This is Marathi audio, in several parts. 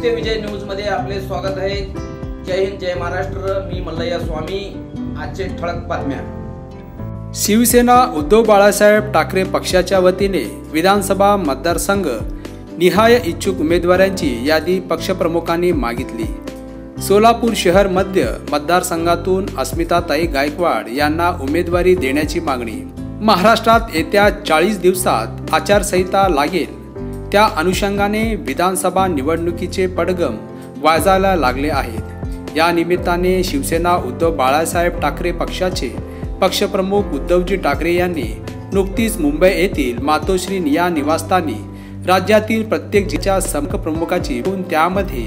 सत्यविजय न्यूज मध्ये आपले स्वागत आहे। जय हिंद, जय महाराष्ट्र। मी मल्लय्या स्वामी। आजचे ठळक बातम्या। शिवसेना उद्धव बाळासाहेब ठाकरे पक्षाच्या वतीने विधानसभा मतदारसंघ निहाय इच्छुक उमेदवारांची यादी पक्षप्रमुखांनी मागितली। सोलापूर शहर मध्य मतदारसंघातून अस्मिताताई गायकवाड यांना उमेदवारी देण्याची मागणी। महाराष्ट्रात येत्या 40 दिवसात आचारसंहिता लागेल, त्या अनुषंगाने विधानसभा निवडणुकीचे पडगम वाजायला लागले आहेत। या निमित्ताने शिवसेना उद्धव बाळासाहेब ठाकरे पक्षाचे पक्षप्रमुख उद्धवजी ठाकरे यांनी नुकतीच मुंबई येथील मातोश्री या निवासस्थानी राज्यातील प्रत्येक जिल्ह्याच्या समप्रमुखाची त्यामध्ये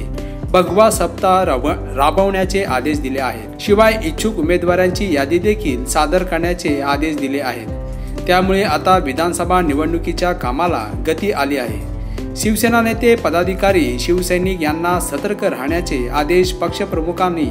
भगवा सप्ताह राबवण्याचे आदेश दिले आहेत। शिवाय इच्छुक उमेदवारांची यादी देखील सादर करण्याचे आदेश दिले आहेत। त्यामुळे आता विधानसभा निवडणुकीच्या कामाला गती आली आहे। शिवसेना नेते, पदाधिकारी, शिवसैनिक यांना सतर्क राहण्याचे आदेश पक्षप्रमुखांनी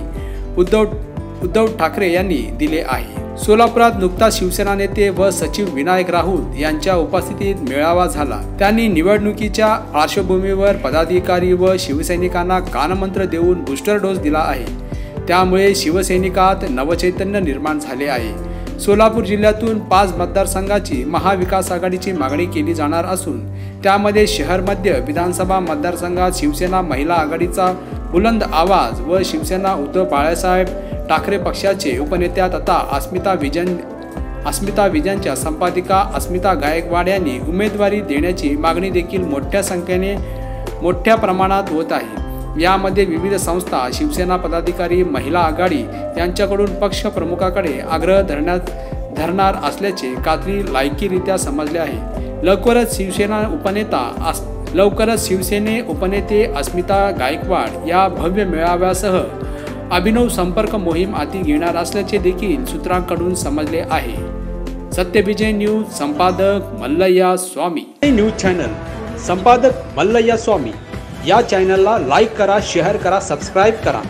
उद्धव ठाकरे यांनी दिले आहे। सोलापुरात नुकताच शिवसेना नेते व सचिव विनायक राऊत यांच्या उपस्थितीत मेळावा झाला। त्यांनी निवडणुकीच्या पार्श्वभूमीवर पदाधिकारी व शिवसैनिकांना कानमंत्र देऊन बूस्टर डोस दिला आहे। त्यामुळे शिवसैनिकात नवचैतन्य निर्माण झाले आहे। सोलापूर जिल्ह्यातून 5 मतदारसंघाची महाविकास आघाडीची मागणी केली जाणार असून त्यामध्ये शहर मध्य विधानसभा मतदारसंघात शिवसेना महिला आघाडीचा बुलंद आवाज व शिवसेना उद्धव बाळासाहेब ठाकरे पक्षाचे उपनेत्या तथा अस्मिता विजनच्या संपादिका अस्मिता गायकवाड यांनी उमेदवारी देण्याची मागणी देखील मोठ्या प्रमाणात होत आहे। यामध्ये विविध संस्था, शिवसेना पदाधिकारी, महिला आघाडी यांच्याकडून पक्ष प्रमुखाकडे आग्रह धरणार असल्याचे खात्री लायकीरित्या समजले आहे। लवकरच शिवसेने उपनेते अस्मिता गायकवाड या भव्य मेळाव्यासह अभिनव संपर्क मोहीम हाती घेणार असल्याचे देखील सूत्रांकडून समजले आहे। सत्यविजय न्यूज संपादक मल्लय्या स्वामी। न्यूज चॅनल संपादक मल्लय्या स्वामी या चॅनलला लाईक करा, शेअर करा, सबस्क्राईब करा।